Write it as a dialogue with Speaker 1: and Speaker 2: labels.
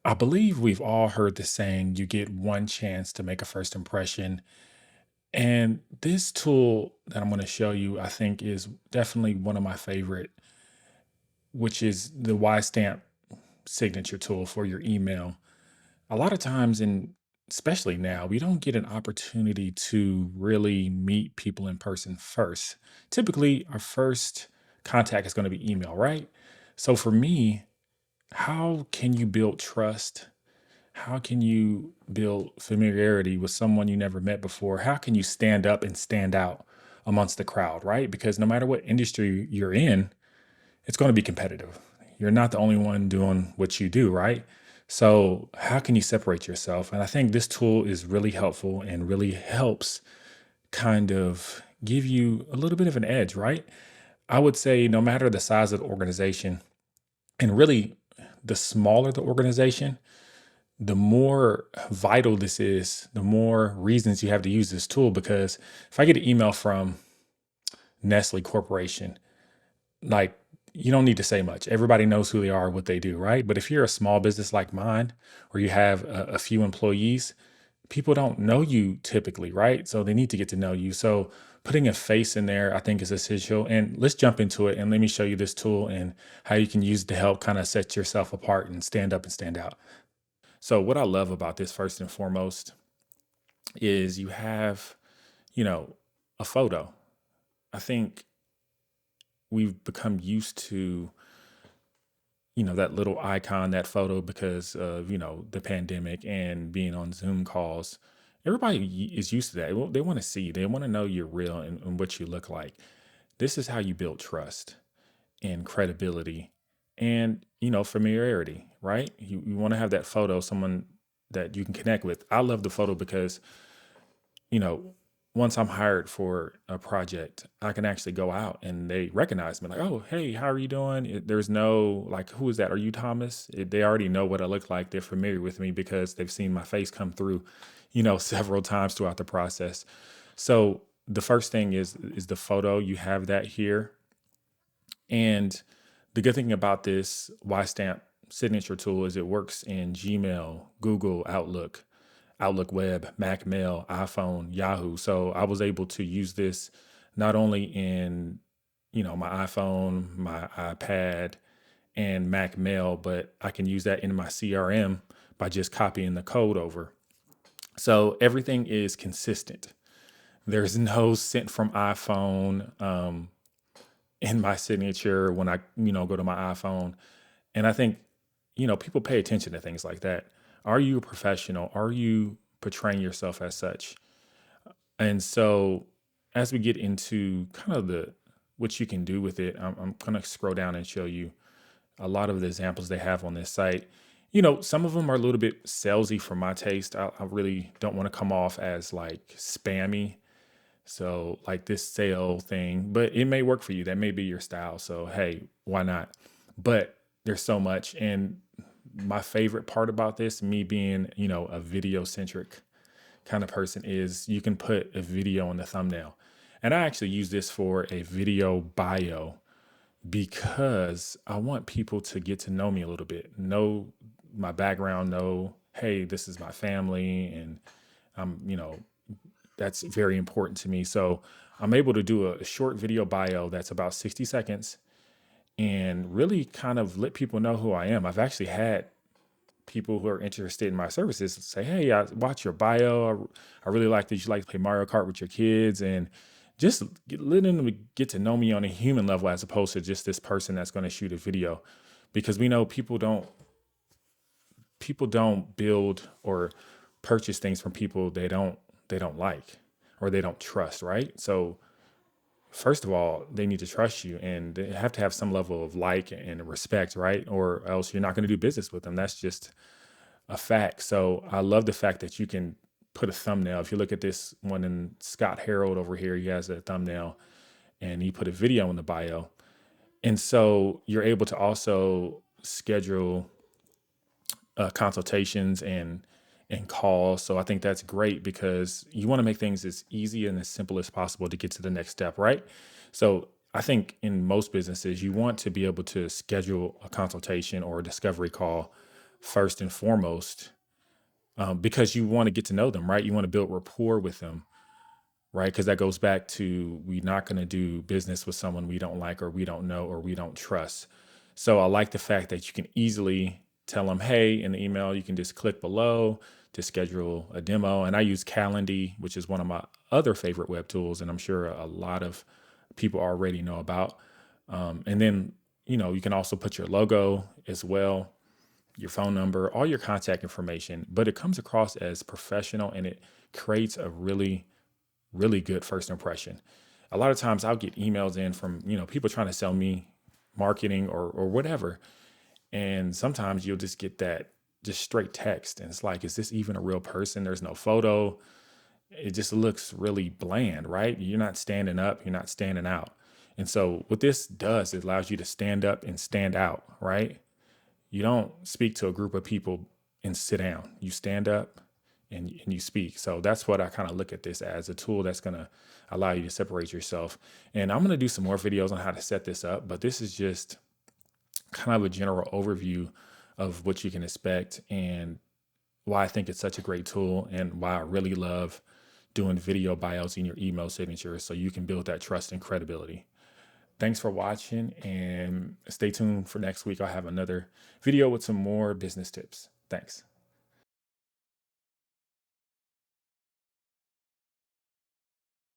Speaker 1: I believe we've all heard the saying, you get one chance to make a first impression. And this tool that I'm going to show you, I think, is definitely one of my favorite, which is the Y Stamp signature tool for your email. A lot of times, and especially now, we don't get an opportunity to really meet people in person first. Typically, our first contact is going to be email, right? So for me, how can you build trust? How can you build familiarity with someone you never met before? How can you stand up and stand out amongst the crowd, right? Because no matter what industry you're in, it's going to be competitive. You're not the only one doing what you do, right? So, how can you separate yourself? And I think this tool is really helpful and really helps kind of give you a little bit of an edge, right? I would say, no matter the size of the organization, and really the smaller the organization, the more vital this is, the more reasons you have to use this tool. Because if I get an email from Nestle Corporation, like, you don't need to say much. Everybody knows who they are, what they do, right? But if you're a small business like mine, or you have a few employees, people don't know you typically, right? So they need to get to know you. So putting a face in there, I think, is essential. And let's jump into it and let me show you this tool and how you can use it to help kind of set yourself apart and stand up and stand out. So what I love about this, first and foremost, is you have, you know, a photo. I think we've become used to, that little icon, that photo, because of, the pandemic and being on Zoom calls. Everybody is used to that. They want to see, they want to know you're real and what you look like. This is how you build trust and credibility and, familiarity, right? You want to have that photo, someone that you can connect with. I love the photo because you know, once I'm hired for a project, I can actually go out and they recognize me like, oh, hey, how are you doing? There's no like, who is that? Are you Thomas? They already know what I look like. They're familiar with me because they've seen my face come through, several times throughout the process. So the first thing is the photo. You have that here. And the good thing about this YStamp signature tool is it works in Gmail, Google, Outlook, Outlook Web, Mac Mail, iPhone, Yahoo. So I was able to use this not only in, my iPhone, my iPad, and Mac Mail, but I can use that in my CRM by just copying the code over. So everything is consistent. There's no sent from iPhone in my signature when I, go to my iPhone. And I think, people pay attention to things like that. Are you a professional? Are you portraying yourself as such? And so as we get into kind of the what you can do with it, I'm going to scroll down and show you a lot of the examples they have on this site. Some of them are a little bit salesy for my taste. I really don't want to come off as like spammy. So like this sale thing, but it may work for you. That may be your style. So hey, why not? But there's so much. And my favorite part about this, me being, a video centric kind of person, is you can put a video in the thumbnail. And I actually use this for a video bio because I want people to get to know me a little bit, know my background, know, hey, this is my family, and that's very important to me. So I'm able to do a short video bio that's about 60 seconds and really kind of let people know who I am. I've actually had people who are interested in my services say, hey, I watch your bio. I really like that you like to play Mario Kart with your kids, and just letting them get to know me on a human level as opposed to just this person that's going to shoot a video. Because we know people don't build or purchase things from people they don't like or they don't trust, right? So first of all, they need to trust you and they have to have some level of like and respect, right? Or else you're not going to do business with them. That's just a fact. So I love the fact that you can put a thumbnail. If you look at this one in Scott Harold over here, he has a thumbnail and he put a video in the bio. And so you're able to also schedule consultations and calls. So I think that's great because you want to make things as easy and as simple as possible to get to the next step, right? So I think in most businesses, you want to be able to schedule a consultation or a discovery call first and foremost, because you want to get to know them, right? You want to build rapport with them, right? Because that goes back to, we're not going to do business with someone we don't like or we don't know or we don't trust. So I like the fact that you can easily tell them, hey, in the email, you can just click below to schedule a demo. And I use Calendly, which is one of my other favorite web tools, and I'm sure a lot of people already know about. And then, you can also put your logo as well, your phone number, all your contact information, but it comes across as professional and it creates a really, really good first impression. A lot of times I'll get emails in from, people trying to sell me marketing or whatever. And sometimes you'll just get that just straight text. And it's like, is this even a real person? There's no photo. It just looks really bland, right? You're not standing up, you're not standing out. And so what this does, it allows you to stand up and stand out, right? You don't speak to a group of people and sit down. You stand up and you speak. So that's what I kind of look at this as, a tool that's going to allow you to separate yourself. And I'm going to do some more videos on how to set this up, but this is just kind of a general overview of what you can expect and why I think it's such a great tool and why I really love doing video bios in your email signature so you can build that trust and credibility. Thanks for watching and stay tuned for next week. I'll have another video with some more business tips. Thanks.